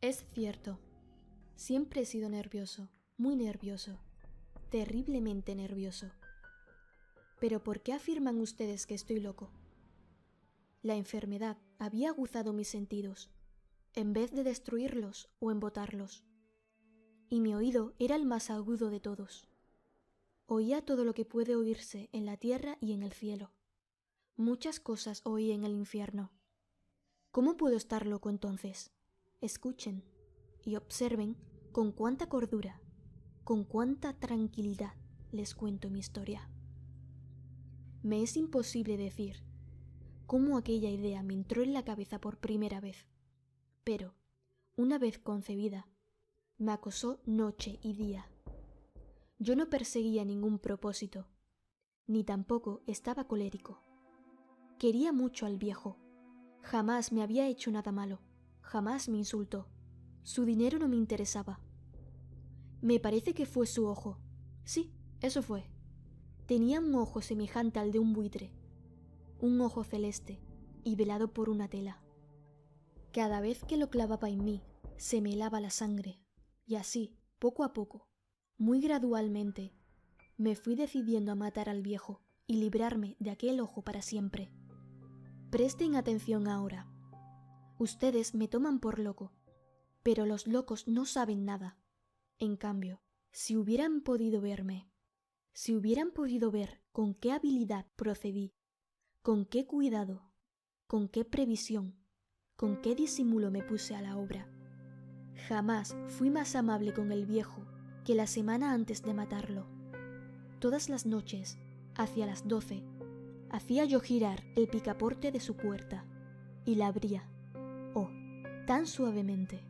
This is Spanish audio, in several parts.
Es cierto. Siempre he sido nervioso, muy nervioso, terriblemente nervioso. Pero ¿por qué afirman ustedes que estoy loco? La enfermedad había aguzado mis sentidos, en vez de destruirlos o embotarlos. Y mi oído era el más agudo de todos. Oía todo lo que puede oírse en la tierra y en el cielo. Muchas cosas oí en el infierno. ¿Cómo puedo estar loco entonces? Escuchen y observen con cuánta cordura, con cuánta tranquilidad les cuento mi historia. Me es imposible decir cómo aquella idea me entró en la cabeza por primera vez, pero, una vez concebida, me acosó noche y día. Yo no perseguía ningún propósito, ni tampoco estaba colérico. Quería mucho al viejo. Jamás me había hecho nada malo, jamás me insultó. Su dinero no me interesaba. Me parece que fue su ojo. Sí, eso fue. Tenía un ojo semejante al de un buitre, un ojo celeste y velado por una tela. Cada vez que lo clavaba en mí, se me helaba la sangre, y así, poco a poco, muy gradualmente, me fui decidiendo a matar al viejo y librarme de aquel ojo para siempre. Presten atención ahora. Ustedes me toman por loco, pero los locos no saben nada. En cambio, si hubieran podido verme, si hubieran podido ver con qué habilidad procedí, con qué cuidado, con qué previsión, con qué disimulo me puse a la obra. Jamás fui más amable con el viejo que la semana antes de matarlo. Todas las noches, hacia las 12, hacía yo girar el picaporte de su puerta y la abría, oh, tan suavemente.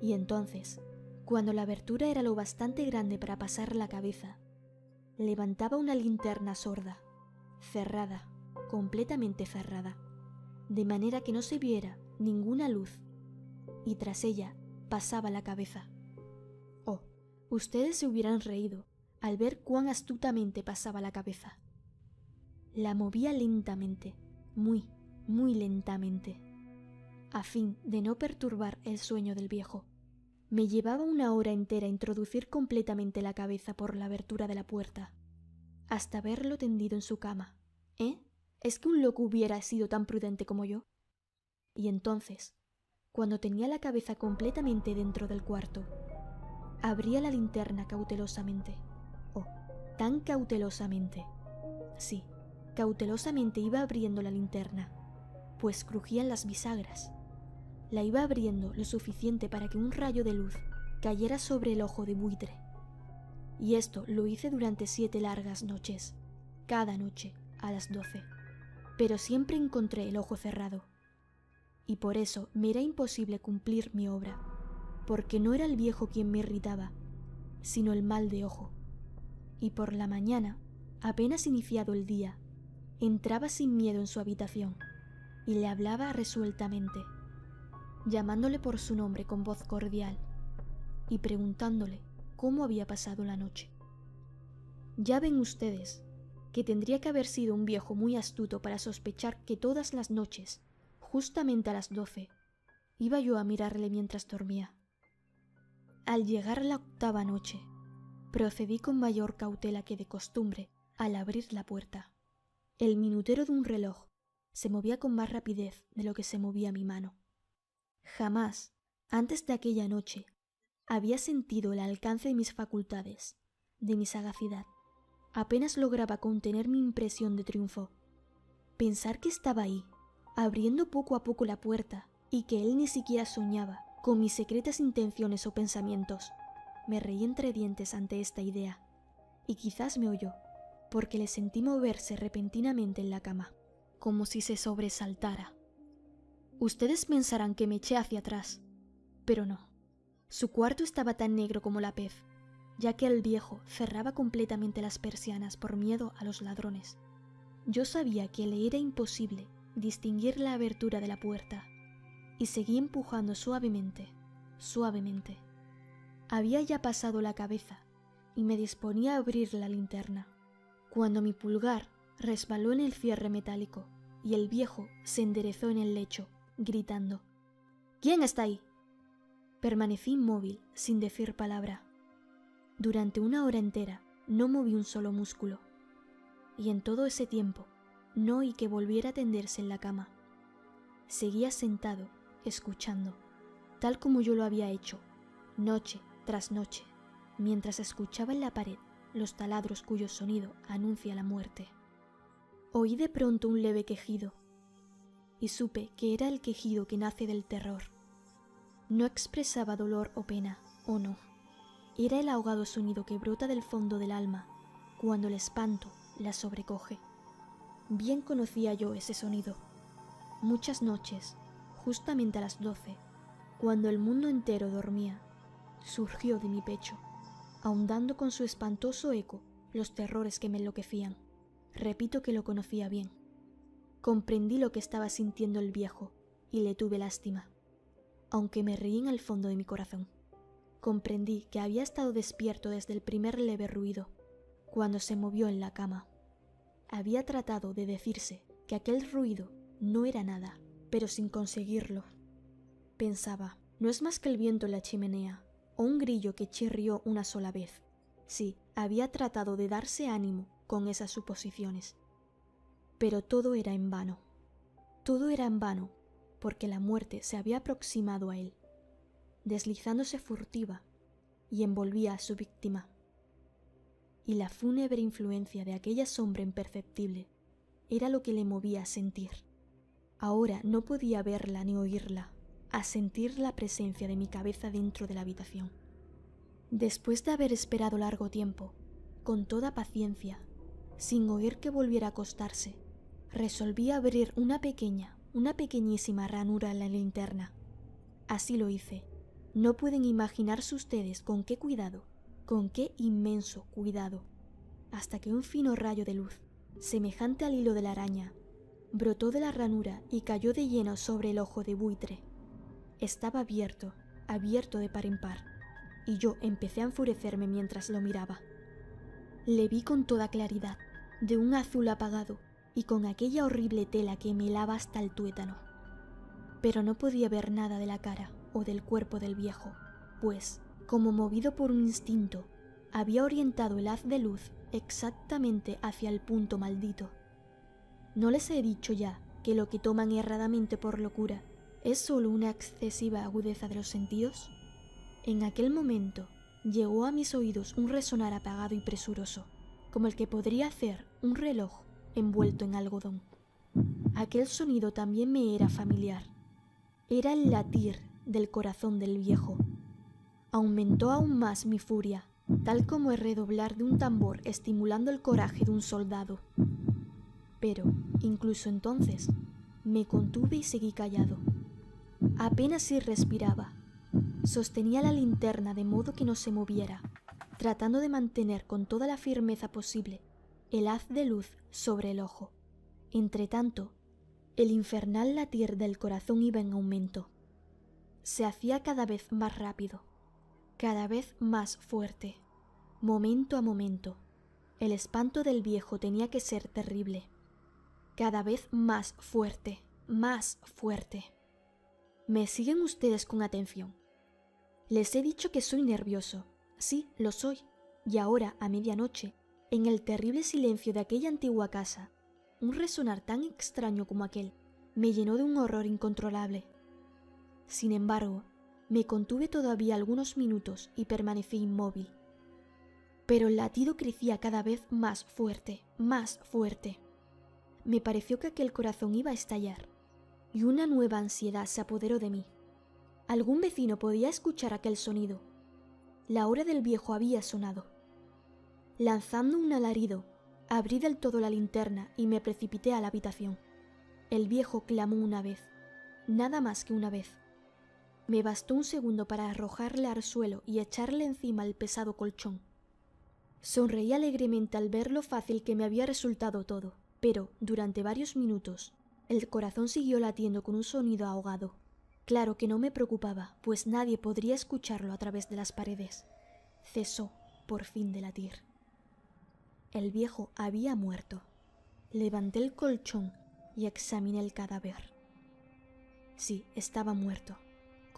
Y entonces, cuando la abertura era lo bastante grande para pasar la cabeza, levantaba una linterna sorda, cerrada, completamente cerrada, de manera que no se viera ninguna luz, y tras ella pasaba la cabeza. Oh, ustedes se hubieran reído al ver cuán astutamente pasaba la cabeza. La movía lentamente, muy, muy lentamente, a fin de no perturbar el sueño del viejo. Me llevaba una hora entera introducir completamente la cabeza por la abertura de la puerta, hasta verlo tendido en su cama. ¿Es que un loco hubiera sido tan prudente como yo? Y entonces, cuando tenía la cabeza completamente dentro del cuarto, abría la linterna cautelosamente. Oh, tan cautelosamente. Sí, cautelosamente iba abriendo la linterna, pues crujían las bisagras. La iba abriendo lo suficiente para que un rayo de luz cayera sobre el ojo de buitre. Y esto lo hice durante 7 largas noches, cada noche a las 12. Pero siempre encontré el ojo cerrado. Y por eso me era imposible cumplir mi obra, porque no era el viejo quien me irritaba, sino el mal de ojo. Y por la mañana, apenas iniciado el día, entraba sin miedo en su habitación y le hablaba resueltamente, llamándole por su nombre con voz cordial y preguntándole cómo había pasado la noche. Ya ven ustedes que tendría que haber sido un viejo muy astuto para sospechar que todas las noches, justamente a las 12, iba yo a mirarle mientras dormía. Al llegar a la 8ª noche, procedí con mayor cautela que de costumbre al abrir la puerta. El minutero de un reloj se movía con más rapidez de lo que se movía mi mano. Jamás, antes de aquella noche, había sentido el alcance de mis facultades, de mi sagacidad. Apenas lograba contener mi impresión de triunfo. Pensar que estaba ahí, abriendo poco a poco la puerta, y que él ni siquiera soñaba con mis secretas intenciones o pensamientos. Me reí entre dientes ante esta idea, y quizás me oyó, porque le sentí moverse repentinamente en la cama, como si se sobresaltara. Ustedes pensarán que me eché hacia atrás, pero no. Su cuarto estaba tan negro como la pez, ya que el viejo cerraba completamente las persianas por miedo a los ladrones. Yo sabía que le era imposible distinguir la abertura de la puerta, y seguí empujando suavemente, suavemente. Había ya pasado la cabeza, y me disponía a abrir la linterna, cuando mi pulgar resbaló en el cierre metálico, y el viejo se enderezó en el lecho, gritando: «¿Quién está ahí?». Permanecí inmóvil, sin decir palabra. Durante 1 hora entera no moví un solo músculo, y en todo ese tiempo no oí que volviera a tenderse en la cama. Seguía sentado, escuchando, tal como yo lo había hecho, noche tras noche, mientras escuchaba en la pared los taladros cuyo sonido anuncia la muerte. Oí de pronto un leve quejido, y supe que era el quejido que nace del terror. No expresaba dolor o pena, o no. Era el ahogado sonido que brota del fondo del alma cuando el espanto la sobrecoge. Bien conocía yo ese sonido. Muchas noches, justamente a las 12, cuando el mundo entero dormía, surgió de mi pecho, ahondando con su espantoso eco los terrores que me enloquecían. Repito que lo conocía bien. Comprendí lo que estaba sintiendo el viejo y le tuve lástima, aunque me reí en el fondo de mi corazón. Comprendí que había estado despierto desde el primer leve ruido, cuando se movió en la cama. Había tratado de decirse que aquel ruido no era nada, pero sin conseguirlo. Pensaba, no es más que el viento en la chimenea, o un grillo que chirrió una sola vez. Sí, había tratado de darse ánimo con esas suposiciones. Pero todo era en vano. Todo era en vano, porque la muerte se había aproximado a él, deslizándose furtiva, y envolvía a su víctima. Y la fúnebre influencia de aquella sombra imperceptible era lo que le movía a sentir. Ahora no podía verla ni oírla, a sentir la presencia de mi cabeza dentro de la habitación. Después de haber esperado largo tiempo, con toda paciencia, sin oír que volviera a acostarse, resolví abrir una pequeñísima ranura en la linterna. Así lo hice. No pueden imaginarse ustedes con qué cuidado, con qué inmenso cuidado, hasta que un fino rayo de luz, semejante al hilo de la araña, brotó de la ranura y cayó de lleno sobre el ojo de buitre. Estaba abierto de par en par, y yo empecé a enfurecerme mientras lo miraba. Le vi con toda claridad, de un azul apagado, y con aquella horrible tela que me helaba hasta el tuétano. Pero no podía ver nada de la cara o del cuerpo del viejo, pues, como movido por un instinto, había orientado el haz de luz exactamente hacia el punto maldito. ¿No les he dicho ya que lo que toman erradamente por locura es solo una excesiva agudeza de los sentidos? En aquel momento llegó a mis oídos un resonar apagado y presuroso, como el que podría hacer un reloj envuelto en algodón. Aquel sonido también me era familiar. Era el latir del corazón del viejo. Aumentó aún más mi furia, tal como el redoblar de un tambor estimulando el coraje de un soldado. Pero, incluso entonces, me contuve y seguí callado. Apenas si respiraba. Sostenía la linterna de modo que no se moviera, tratando de mantener con toda la firmeza posible el haz de luz sobre el ojo. Entretanto, el infernal latir del corazón iba en aumento. Se hacía cada vez más rápido, cada vez más fuerte, momento a momento. El espanto del viejo tenía que ser terrible. Cada vez más fuerte, más fuerte. ¿Me siguen ustedes con atención? Les he dicho que soy nervioso. Sí, lo soy. Y ahora, a medianoche, en el terrible silencio de aquella antigua casa, un resonar tan extraño como aquel me llenó de un horror incontrolable. Sin embargo, me contuve todavía algunos minutos y permanecí inmóvil. Pero el latido crecía cada vez más fuerte, más fuerte. Me pareció que aquel corazón iba a estallar, y una nueva ansiedad se apoderó de mí. Algún vecino podía escuchar aquel sonido. La hora del viejo había sonado. Lanzando un alarido, abrí del todo la linterna y me precipité a la habitación. El viejo clamó una vez, nada más que una vez. Me bastó un segundo para arrojarle al suelo y echarle encima el pesado colchón. Sonreí alegremente al ver lo fácil que me había resultado todo, pero, durante varios minutos, el corazón siguió latiendo con un sonido ahogado. Claro que no me preocupaba, pues nadie podría escucharlo a través de las paredes. Cesó, por fin, de latir. El viejo había muerto. Levanté el colchón y examiné el cadáver. Sí, estaba muerto,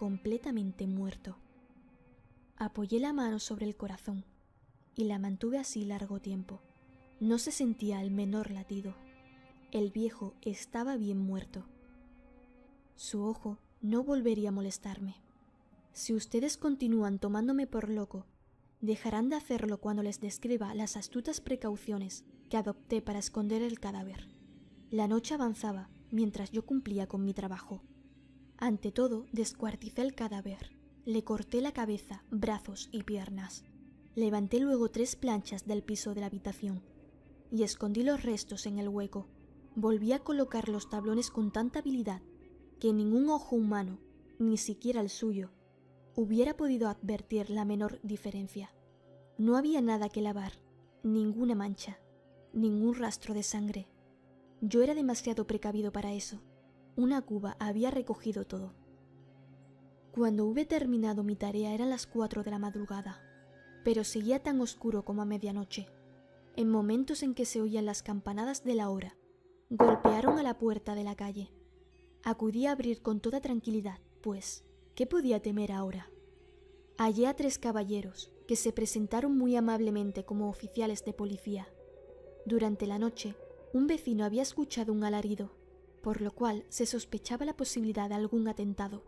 completamente muerto. Apoyé la mano sobre el corazón y la mantuve así largo tiempo. No se sentía el menor latido. El viejo estaba bien muerto. Su ojo no volvería a molestarme. Si ustedes continúan tomándome por loco, dejarán de hacerlo cuando les describa las astutas precauciones que adopté para esconder el cadáver. La noche avanzaba mientras yo cumplía con mi trabajo. Ante todo, descuarticé el cadáver. Le corté la cabeza, brazos y piernas. Levanté luego 3 planchas del piso de la habitación y escondí los restos en el hueco. Volví a colocar los tablones con tanta habilidad que ningún ojo humano, ni siquiera el suyo, hubiera podido advertir la menor diferencia. No había nada que lavar, ninguna mancha, ningún rastro de sangre. Yo era demasiado precavido para eso. Una cuba había recogido todo. Cuando hube terminado mi tarea eran las 4 de la madrugada, pero seguía tan oscuro como a medianoche. En momentos en que se oían las campanadas de la hora, golpearon a la puerta de la calle. Acudí a abrir con toda tranquilidad, pues, ¿qué podía temer ahora? Hallé a 3 caballeros, que se presentaron muy amablemente como oficiales de policía. Durante la noche, un vecino había escuchado un alarido, por lo cual se sospechaba la posibilidad de algún atentado.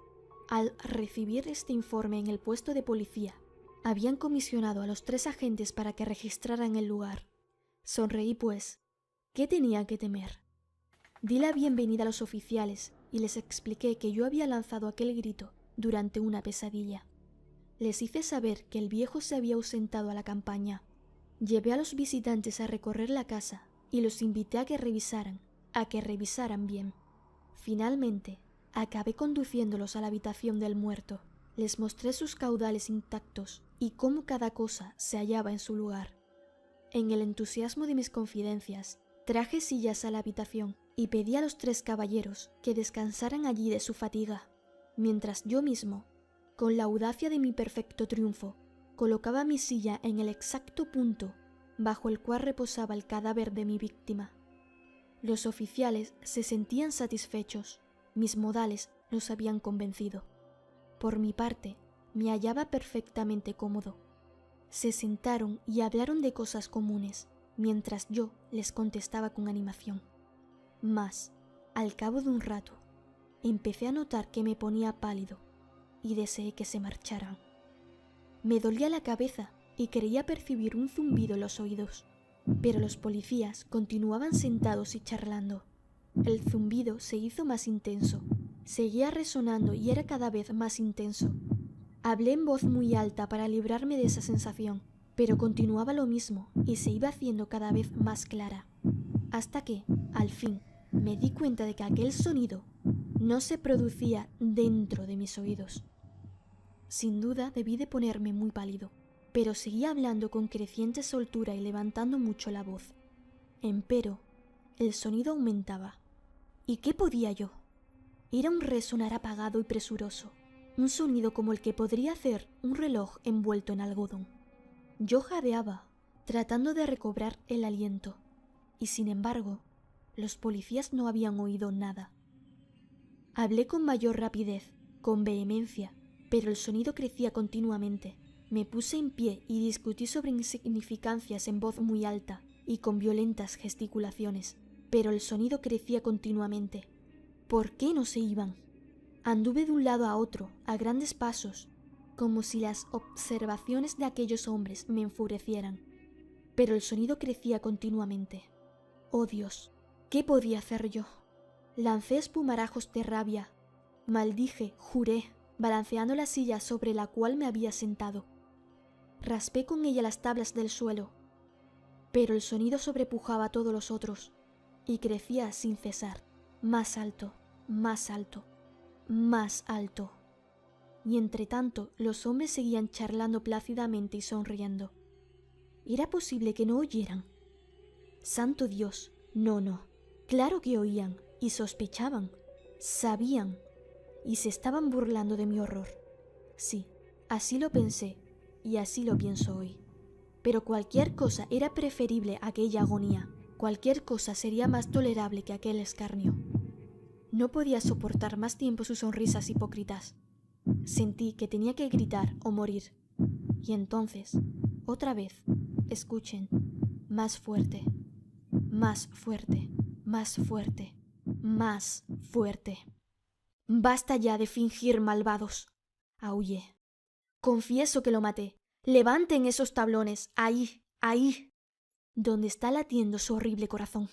Al recibir este informe en el puesto de policía, habían comisionado a los 3 agentes para que registraran el lugar. Sonreí pues. ¿Qué tenía que temer? Di la bienvenida a los oficiales y les expliqué que yo había lanzado aquel grito durante una pesadilla. Les hice saber que el viejo se había ausentado a la campaña. Llevé a los visitantes a recorrer la casa y los invité a que revisaran bien. Finalmente, acabé conduciéndolos a la habitación del muerto. Les mostré sus caudales intactos y cómo cada cosa se hallaba en su lugar. En el entusiasmo de mis confidencias, traje sillas a la habitación y pedí a los 3 caballeros que descansaran allí de su fatiga, mientras yo mismo, con la audacia de mi perfecto triunfo, colocaba mi silla en el exacto punto bajo el cual reposaba el cadáver de mi víctima. Los oficiales se sentían satisfechos, mis modales los habían convencido. Por mi parte, me hallaba perfectamente cómodo. Se sentaron y hablaron de cosas comunes, mientras yo les contestaba con animación. Mas, al cabo de un rato, empecé a notar que me ponía pálido y deseé que se marcharan. Me dolía la cabeza y creía percibir un zumbido en los oídos, pero los policías continuaban sentados y charlando. El zumbido se hizo más intenso, seguía resonando y era cada vez más intenso. Hablé en voz muy alta para librarme de esa sensación, pero continuaba lo mismo y se iba haciendo cada vez más clara, hasta que, al fin, me di cuenta de que aquel sonido no se producía dentro de mis oídos. Sin duda debí de ponerme muy pálido, pero seguía hablando con creciente soltura y levantando mucho la voz. Empero, el sonido aumentaba. ¿Y qué podía yo? Era un resonar apagado y presuroso, un sonido como el que podría hacer un reloj envuelto en algodón. Yo jadeaba, tratando de recobrar el aliento, y sin embargo, los policías no habían oído nada. Hablé con mayor rapidez, con vehemencia, pero el sonido crecía continuamente. Me puse en pie y discutí sobre insignificancias en voz muy alta y con violentas gesticulaciones, pero el sonido crecía continuamente. ¿Por qué no se iban? Anduve de un lado a otro, a grandes pasos, como si las observaciones de aquellos hombres me enfurecieran, pero el sonido crecía continuamente. ¡Oh Dios! ¿Qué podía hacer yo? Lancé espumarajos de rabia, maldije, juré, balanceando la silla sobre la cual me había sentado. Raspé con ella las tablas del suelo, pero el sonido sobrepujaba a todos los otros y crecía sin cesar, más alto, más alto, más alto. Y entre tanto los hombres seguían charlando plácidamente y sonriendo. ¿Era posible que no oyeran? ¡Santo Dios! No. Claro que oían y sospechaban, sabían y se estaban burlando de mi horror. Sí, así lo pensé y así lo pienso hoy. Pero cualquier cosa era preferible a aquella agonía. Cualquier cosa sería más tolerable que aquel escarnio. No podía soportar más tiempo sus sonrisas hipócritas. Sentí que tenía que gritar o morir. Y entonces, otra vez, escuchen, más fuerte, más fuerte, más fuerte, más fuerte. Basta ya de fingir, malvados. Aullé. Confieso que lo maté. Levanten esos tablones, ahí, ahí, donde está latiendo su horrible corazón.